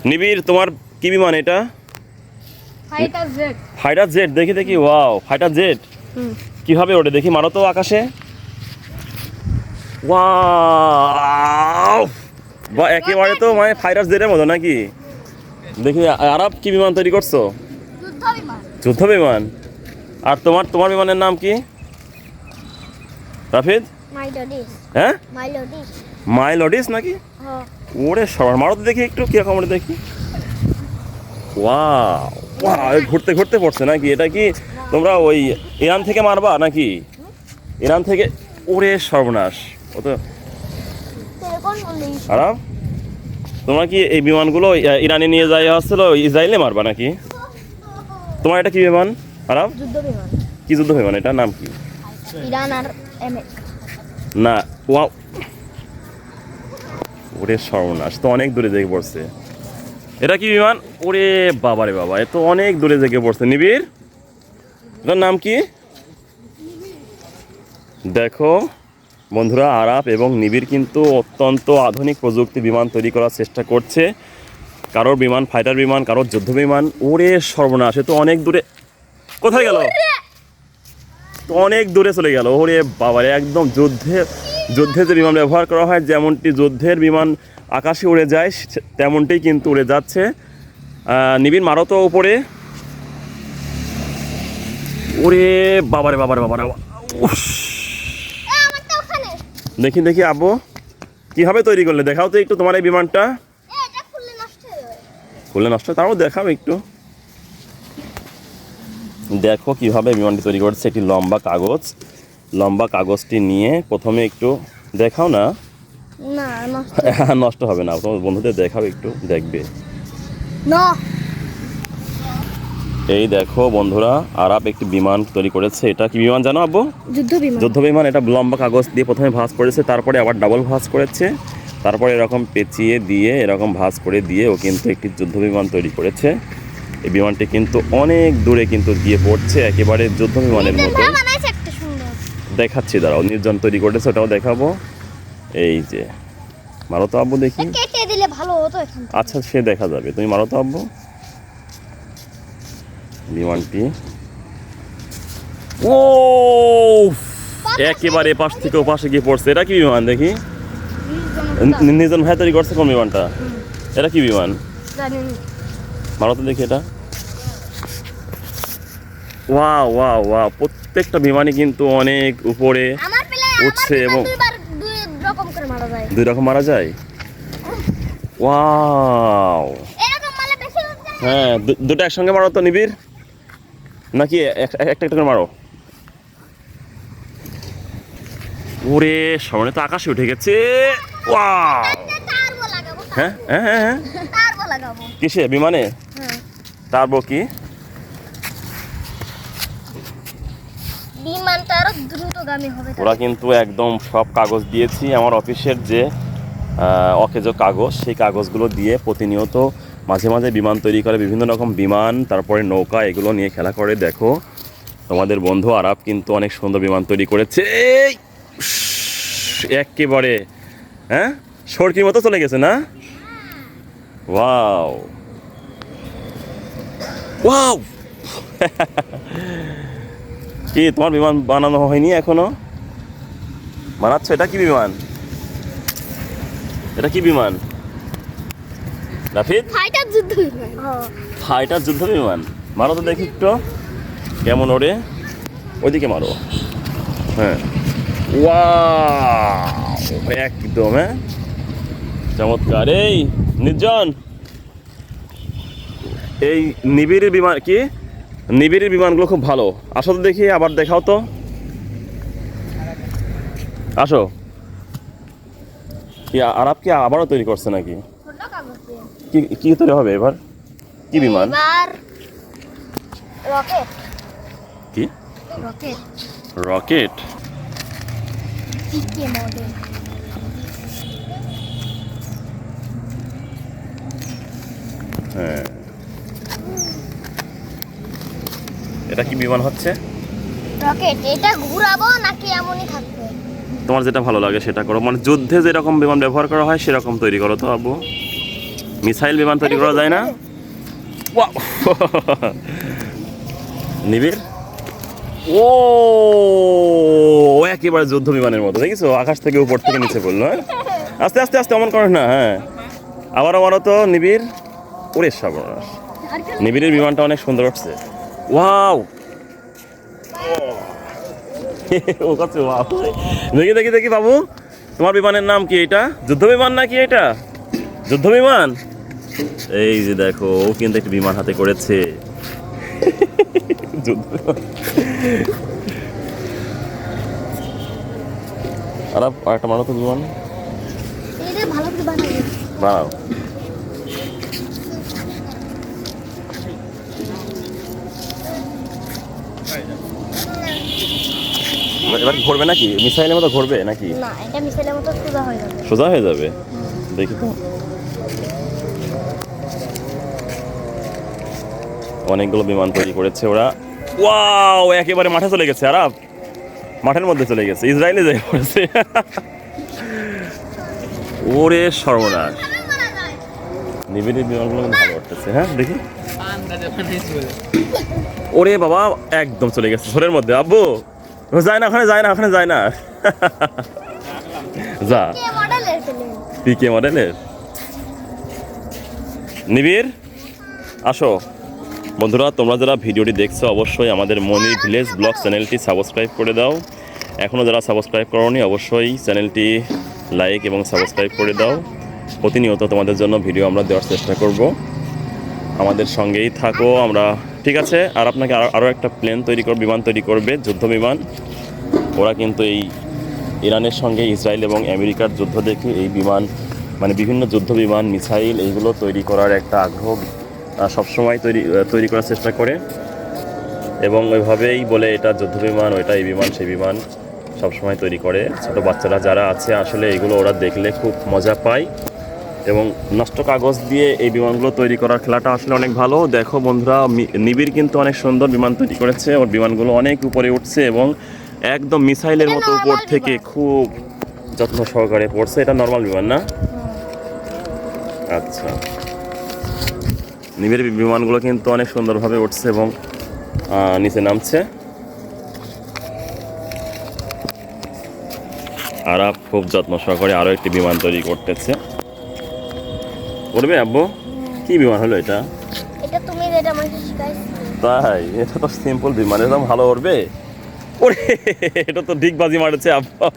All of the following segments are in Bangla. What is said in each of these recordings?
নিবিড়, তোমার কি বিমান এটা? Fighter jet. ফাইটার জেট, দেখি দেখি। ওয়াও, ফাইটার জেট কিভাবে ওঠে দেখি, মারো তো আকাশে। ওয়াও, বা একেবারে তো মানে ফাইটার জেটের মতো নাকি। দেখি আরব কি বিমান তৈরি করছো? যুদ্ধ বিমান। যুদ্ধ বিমান। আর তোমার তোমার বিমানের নাম কি রাফিদ? মাইলোডিস। হ্যাঁ, মাইলোডিস। মাইলোডিস নাকি? হ্যাঁ। ওরে সবার মারো তো দেখি একটু কিরকম ওটা দেখি। ওয়াও ওয়াও, ঘুরতে ঘুরতে পড়ছে নাকি? এটা কি তোমরা ওই ইরান থেকে মারবা নাকি? ইরান থেকে? ওরে সর্বনাশ, ও তো তেলেকোন বলিস। আরাম। তোমরা কি এই বিমানগুলো ইরানে নিয়ে যাওয়া হচ্ছিল, ইসরায়েলে মারবা নাকি? তোমার এটা কি বিমান আরাম? যুদ্ধ বিমান। কি যুদ্ধ বিমান, এটা নাম কি? ইরান আর আমেরিকা। না, ওয়াও, ওরে সর্বনাশ, তো অনেক দূরে জেগে পড়ছে। এটা কি বিমান? ওরে বাবা রে বাবা, এ তো অনেক দূরে জেগে পড়ছে। নিবিড়, এটার নাম কি? দেখো বন্ধুরা, আরাপ এবং নিবিড় কিন্তু অত্যন্ত আধুনিক প্রযুক্তি বিমান তৈরি করার চেষ্টা করছে। কারোর বিমান ফাইটার বিমান, কারোর যুদ্ধ বিমান। ওরে সর্বনাশ, এ তো অনেক দূরে। কোথায় গেল? তো অনেক দূরে চলে গেল। ওরে বাবারে, একদম যুদ্ধে যে বিমান ব্যবহার করা হয়, যেমনটি যুদ্ধের বিমান আকাশে উড়ে যায় তেমনটি কিন্তু উড়ে যাচ্ছে। নিবিড়, মারো তো উপরে। ওরে বাবারে বাবারে বাবারে, উফ। আমারটা ওখানে। দেখি দেখি আব্বু, কিভাবে তৈরি করলে দেখাও তো একটু তোমার এই বিমানটা। এটা খুললে নষ্ট হয়ে যাবে। খুলে নষ্ট, তাও দেখাও একটু। দেখো কিভাবে বিমানটি তৈরি করছে। একটি লম্বা কাগজটি নিয়ে প্রথমে একটু দেখাও না। না নষ্ট। নষ্ট হবে না, তোমার বন্ধুদের দেখাও একটু, দেখবে। না। এই দেখো বন্ধুরা, আরাপ একটি বিমান তৈরি করেছে। এটা কি বিমান জানো আব্বু? যুদ্ধ বিমান। যুদ্ধ বিমান। এটা লম্বা কাগজ দিয়ে প্রথমে ভাঁজ করেছে, তারপরে আবার ডাবল ভাঁজ করেছে, তারপরে এরকম পেঁচিয়ে দিয়ে এরকম ভাঁজ করে দিয়ে ও কিন্তু একটি যুদ্ধ বিমান তৈরি করেছে। এই বিমানটি কিন্তু অনেক দূরে কিন্তু গিয়ে পড়ছে, একেবারে যুদ্ধ বিমানের মতো। বানাইছে একটা সুন্দর। দেখাচ্ছি, দাঁড়াও, নির্জন তৈরি করেছে, ওটাও দেখাবো। এই যে, মারো তো আব্বু দেখি। কেটে দিলে ভালো হতো এখন। আচ্ছা, সে দেখা যাবে, তুমি মারো তো আব্বু বিমানটি। ও একেবারে এপাশ থেকে ওপাশে গিয়ে পড়ছে। এটা কি বিমান দেখি? নির্জন ভাই তৈরি করছে কোন বিমানটা? এটা কি বিমান? মারো তো দেখি এটা। ওয়াও ওয়াও ওয়াও, প্রত্যেকটা বিমানই কিন্তু অনেক উপরে উঠছে এবং দুই রকম মারা যায়। ওয়াও, হ্যাঁ, দুটো একসঙ্গে মারো তো নিবিড়, নাকি একটা একটা করে মারো? ওরে সামনে তো আকাশে উঠে গেছে। ওয়াও, হ্যাঁ হ্যাঁ হ্যাঁ হ্যাঁ। কিসে? বিমানে? টার্বো কি? বিমানটা আরো দ্রুতগামী হবে। ওরা কিন্তু একদম সব কাগজ দিয়েছি, আমার অফিসের যে অকেজ কাগজ, সেই কাগজগুলো দিয়ে প্রতিনিয়ত মাঝে মাঝে বিমান তৈরি করে, বিভিন্ন রকম বিমান, তারপরে নৌকা, এগুলো নিয়ে খেলা করে। দেখো তোমাদের বন্ধু আরাব কিন্তু অনেক সুন্দর বিমান তৈরি করেছে। একেবারে হ্যাঁ, সরকির মতো চলে গেছে না? Wow wow. কি তোমার বিমান বানানো হয়নি এখনো? বানাচ্ছ? এটা কি বিমান? এটা কি বিমান রাফিদ? ফাইটার যুদ্ধ বিমান। ফাইটার যুদ্ধ বিমান। মারো তো দেখি একটু কেমন ওরে, ওইদিকে মারো। হ্যাঁ, ওয়াও, একদম হ্যাঁ, চমৎকার। এই নির্জন, এই নিবিড়ের বিমান কি? নিবিড়ের বিমানগুলো খুব ভালো। আসো তো দেখি, আবার দেখাও তো, আসো। কি আরব কি আবারও তৈরি করছে নাকি? কি কি তৈরি হবে এবার? কি বিমান? রকেট। কি রকেট? রকেট? পিকে মডেল। হ্যাঁ, এটা কি বিমান হচ্ছে? রকেট। এটা ঘুরাবো নাকি এমনই থাকবে? তোমার যেটা ভালো লাগে সেটা করো, মানে যুদ্ধে যেরকম বিমান ব্যবহার করা হয় সেরকম তৈরি করো তো আব্বু। মিসাইল বিমান তৈরি করা যায় না? ওয়াও! নিবিড়, ও একেবারে যুদ্ধ বিমানের মতো, দেখিস আকাশ থেকে উপর থেকে নিচে পড়লো। হ্যাঁ, আস্তে আস্তে আস্তে অমন করে না। হ্যাঁ, আবারও তো নিবিড়, ওরে সর্বনাশ। নিবিড়ের বিমানটা অনেক সুন্দর উঠছে। ওয়াও! ও কাছে ওয়াও! দেখি দেখি দেখি বাবু, তোমার বিমানের নাম কি? এটা যুদ্ধ বিমান নাকি? এটা যুদ্ধ বিমান। এই যে দেখো, ও কিন্তু একটা বিমান হাতে করেছে। যুদ্ধ বিমান। আর একটা মানো তো বিমান এটা ভালো করে বানাই। বানাও। এবার ঘুরবে নাকি? মিসাইলের মতো ঘুরবে নাকি? না, এটা মিসাইলের মতো সোজা হয়ে যাবে। সোজা হয়ে যাবে, দেখি তো। অনেকগুলো বিমান তৈরি করেছে ওরা। ওয়াও! একেবারে মাঠে চলে গেছে। আরাব মাঠের মধ্যে চলে গেছে, ইসরায়েলে যাই পড়েছে। ওরে সর্বনাশ! নিবিড়ের বিমানগুলো কিন্তু ভালো উঠতেছে। হ্যাঁ, দেখি। ওরে বাবা, একদম চলে গেছে ঝোরের মধ্যে। আব্বু যায় না, ওখানে যায় না, ওখানে যায় না। যা, কে মডেলের প্লেন? পিকে মডেলের। নিবিড়, আসো। বন্ধুরা, তোমরা যারা ভিডিওটি দেখছো অবশ্যই আমাদের মনির ভিলেজ ব্লগ চ্যানেলটি সাবস্ক্রাইব করে দাও। এখনও যারা সাবস্ক্রাইব করোনি অবশ্যই চ্যানেলটি লাইক এবং সাবস্ক্রাইব করে দাও। প্রতিনিয়ত তোমাদের জন্য ভিডিও আমরা দেওয়ার চেষ্টা করব, আমাদের সঙ্গেই থাকো। আমরা ঠিক আছে। আর আপনাকে আরও একটা প্লেন তৈরি করবে, বিমান তৈরি করবে, যুদ্ধ বিমান। ওরা কিন্তু এই ইরানের সঙ্গে ইসরায়েল এবং আমেরিকার যুদ্ধ দেখে এই বিমান, মানে বিভিন্ন যুদ্ধ বিমান, মিসাইল, এইগুলো তৈরি করার একটা আগ্রহ সবসময় তৈরি করার চেষ্টা করে। এবং ওইভাবেই বলে এটা যুদ্ধ বিমান, ওইটা এই বিমান, সেই বিমান সবসময় তৈরি করে। ছোটো বাচ্চারা যারা আছে আসলে এগুলো ওরা দেখলে খুব মজা পায়। এবং নষ্ট কাগজ দিয়ে এই বিমানগুলো তৈরি করার খেলাটা আসলে অনেক ভালো। দেখো বন্ধুরা, নিবিড় কিন্তু অনেক সুন্দর বিমান তৈরি করেছে। ওর বিমানগুলো অনেক উপরে উঠছে এবং একদম মিসাইলের মতো উপর থেকে খুব যত্ন সহকারে পড়ছে। এটা নর্মাল বিমান না? আচ্ছা, নিবিড় বিমানগুলো কিন্তু অনেক সুন্দরভাবে উঠছে এবং নিচে নামছে। আর খুব যত্ন সহকারে আরও একটি বিমান তৈরি করতেছে। করবে আব্বু? কি বিমান হলো এটা? এটা তুমি যেটা আমাকে শিখাইছিলে। তাই? এটা তো সিম্পল বিমান, এটা ভালো উড়বে। ওরে, এটা তো ডিগবাজি মারেছে আব্বা,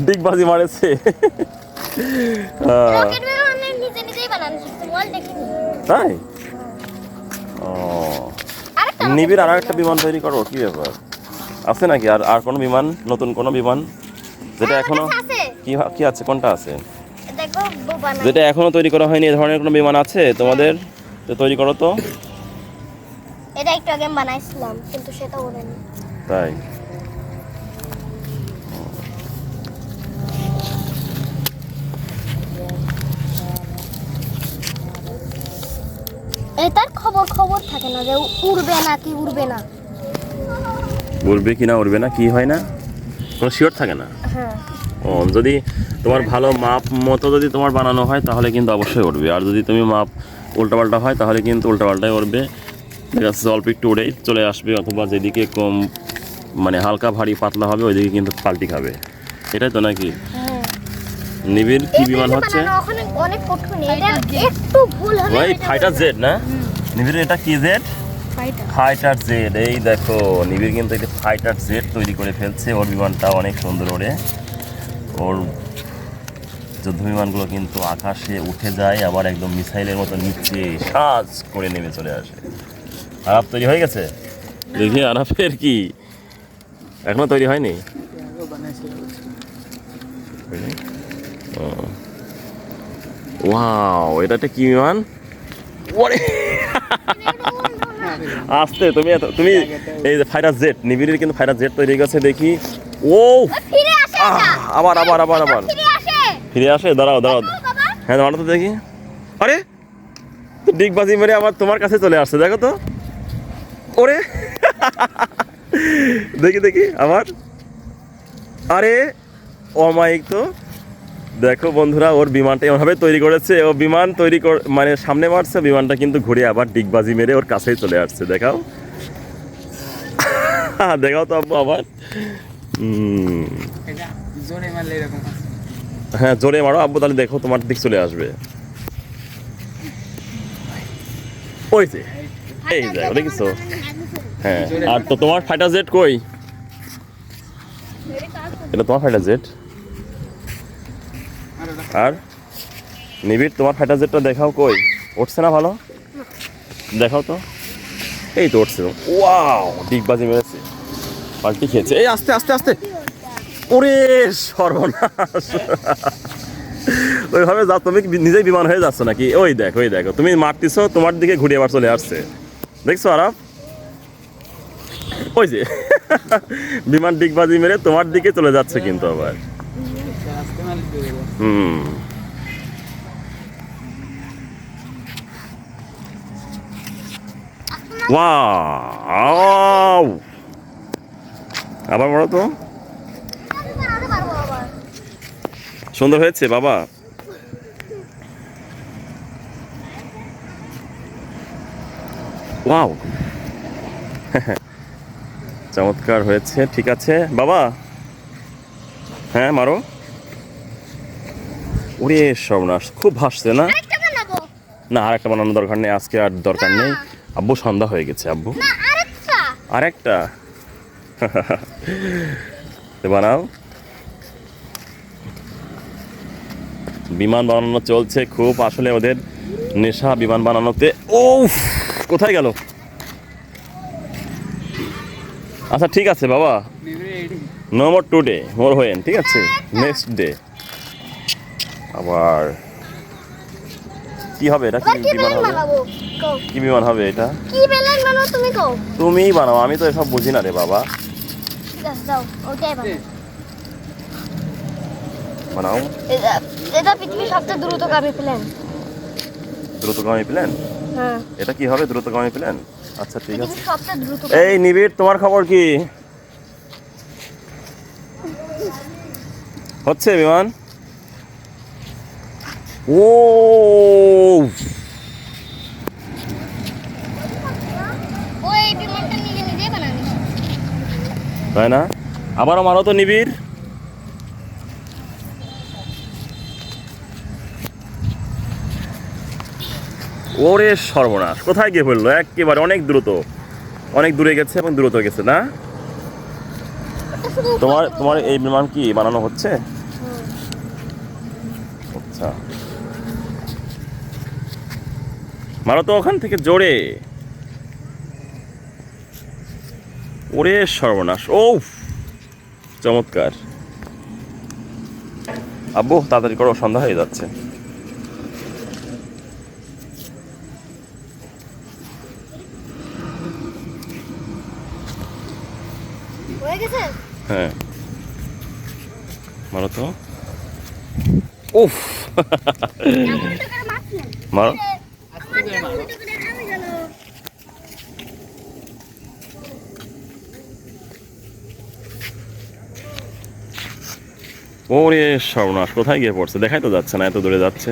ডিগবাজি মারেছে। রকেট বিমান নিজে নিজেই বানানো শিখছে, মোবাইল দেখিনি। তাই? ও, আরেকটা নিবিড় আর একটা বিমান তৈরি করো, কি ব্যাপার? আছে নাকি আর কোনো বিমান, নতুন কোনো বিমান যেটা এখনো? আছে। কি আছে, কোনটা আছে দেখো বানাই। যেটা এখনো তৈরি করা হয়নি? এ ধরনের কোনো বিমান আছে তোমাদের? তো তৈরি করো তো। এটা একটু আগে বানাইছিলাম কিন্তু সেটা ওড়েনি। তাই? এটার খবর থাকে না যে উড়বে না কি উড়বে না। উড়বে কি না উড়বে না কি হয় না, কোনো শিওর থাকে না। হ্যাঁ, ও, যদি তোমার ভালো মাপ মতো যদি তোমার বানানো হয় তাহলে কিন্তু অবশ্যই উড়বে। আর যদি তুমি মাপ উল্টাপাল্টা হয় তাহলে কিন্তু উল্টাপাল্টাই উড়বে। দেখা যাচ্ছে অল্প একটু উড়েই চলে আসবে, অথবা যেদিকে কম মানে হালকা ভারী পাতলা হবে ওইদিকে কিন্তু পাল্টি খাবে। এটাই তো নাকি? হ্যাঁ। নিবিড় কি বিমান হচ্ছে? ওখানে অনেক কঠিন, এটা একটু ভুল হলে ওই ফাইটার জেট না? নিবিড় এটা কি জেট? Fighter jet. এই দেখো, নিবিড় কিন্তু একটা ফাইটার জেট তৈরি করে ফেলছে। ওর বিমানটা অনেক সুন্দর ওড়ে। ওর যুদ্ধ বিমানগুলো কিন্তু আকাশে উঠে যায়, আবার একদম মিসাইলের মতো নিচে সাজ করে নেমে চলে আসে। আরাপ তৈরি হয়ে গেছে? দেখি আরাপের কি এখনো তৈরি হয়নি? ওয়াও, এটা একটা কি বিমান? ওরে আসতে তুমি এই যে ফাইটার জেট, নিবিড়ের কিন্তু ফাইটার জেট তৈরি গেছে। দেখি, ও ফিরে আসে এটা। আবার ফিরে আসে। ফিরে আসে। দাঁড়াও বাবা, হ্যাঁ, দাঁড়াও তো দেখি। আরে, তো ডিগবাজি মেরে আবার তোমার কাছে চলে আসছে, দেখো তো। ওরে, দেখি আবার। আরে অমায়িক তো, দেখো বন্ধুরা, ওর বিমানটা এমনভাবে তৈরি করেছে, ও বিমান তৈরি মানে সামনে মারছে, বিমানটা কিন্তু ঘুরে আবার ডিগবাজি মেরে ওর কাছেই চলে আসছে। দেখাও দেখাও তো আব্বু আবার। এটা জোরে মারলে এরকম হয়। হ্যাঁ জোরে মারো আব্বু, তাহলে দেখো তোমার দিক চলে আসবে। ওই যে, এই দেখো দেখছো। হ্যাঁ, আর তো তোমার ফাইটার জেট কই? এটা তোমার ফাইটার জেট। আর ওটা আর নিবিড়, তোমার ফাইটার জেটটা দেখাও, কই উঠছে না? ভালো দেখাও তো। এই তো উঠছে। ওয়াও, ডিগবাজি মেরেছে, পাল্টি খেয়েছে। এই আস্তে আস্তে আস্তে, ওরে সর্বনাশ। ওইভাবে যা, তুমি নিজেই বিমান হয়ে যাচ্ছ নাকি? ওই দেখো, ওই দেখো, তুমি মারতেছো, তোমার দিকে ঘুরে আবার চলে আসছে। দেখছো আরাফ? ওই যে বিমান ডিগবাজি মেরে তোমার দিকে চলে যাচ্ছে কিন্তু আবার। আসতে মারলে চলে যাবে। হুম, ওয়াও, আবার বলো তো। বানাতে পারবো আবার। সুন্দর হয়েছে বাবা। ওয়াও, চমৎকার হয়েছে। ঠিক আছে বাবা, হ্যাঁ মারো। ওরে সর্বনাশ, খুব ভাসছে না? আরেকটা বানাবো। না, আর একটা বানানোর দরকার নেই, আজকে আর দরকার নেই আব্বু, সন্ধ্যা হয়ে গেছে আব্বু। না আরেকটা। আরেকটা তো বানাও। বিমান বানানো চলছে খুব, আসলে ওদের নেশা বিমান বানানোতে। ও কোথায় গেল? আচ্ছা ঠিক আছে বাবা, নিবরে এইটি no more today, more when, ঠিক আছে, নেক্সট ডে। আবার কি হবে এটা? কি এবার কি বিমান বেলুন হবে? বানাবো? কও। কি বিমান হবে এটা? কি বেলুন বানাবো তুমি কও। তুমিই বানাও, আমি তো এসব বুঝি না রে বাবা। ঠিক আছে দাও, ওটাই বানাবো। বানাও। এটা পৃথিবীর সবচেয়ে দ্রুতগামী প্লেন। দ্রুতগামী প্লেন? হ্যাঁ, এটা কি হবে দ্রুতগামী প্লেন? আচ্ছা ঠিক আছে। পৃথিবীর সবচেয়ে দ্রুত। এই নিবিড়, তোমার খবর কি? হচ্ছে বিমান? ও ওই বিমানটা নিজে নিজেই বানানি। তাই না? আবারও মারো তো নিবিড়। ওরে সর্বনাশ, কোথায় গিয়ে পড়লো? একেবারে অনেক দ্রুত, অনেক দূরে গেছে এবং দ্রুত গেছে না? তোমার তোমার এই বিমান কি বানানো হচ্ছে? আচ্ছা, মারো তো ওখান থেকে জোরে। ওরে সর্বনাশ, ও চমৎকার। আব্বু তাড়াতাড়ি করো, সন্ধ্যা হয়ে যাচ্ছে। হয়ে গেছে? হ্যাঁ মারো তো। উফ এমন একটা করে মারছি। মারো। আস্তে করে মারো। আমি জানো। ওরে সর্বনাশ, কোথায় গিয়ে পড়ছে? দেখাই তো যাচ্ছে না, এত দূরে যাচ্ছে।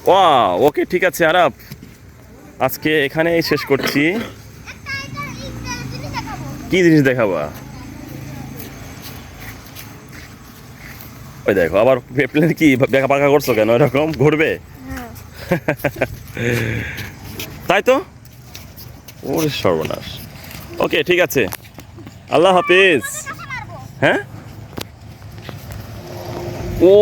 ওয়াও, ওকে ঠিক আছে আরাপ, আজকে এখানেই শেষ করছি। একটা জিনিস দেখাবো। কি জিনিস দেখাবা? ওই দেখো আবার প্লেন কি বেঁকা পাকা করছো কেন? এরকম ঘুরবে? হ্যাঁ। তাই তো। ওরে সর্বনাশ। ওকে ঠিক আছে, আল্লাহ হাফিজ। হ্যাঁ, ও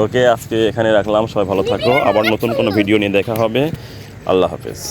ওকে আজকে এখানে রাখলাম, সবাই ভালো থাকো, আবার নতুন কোনো ভিডিও নিয়ে দেখা হবে। আল্লাহ হাফিজ।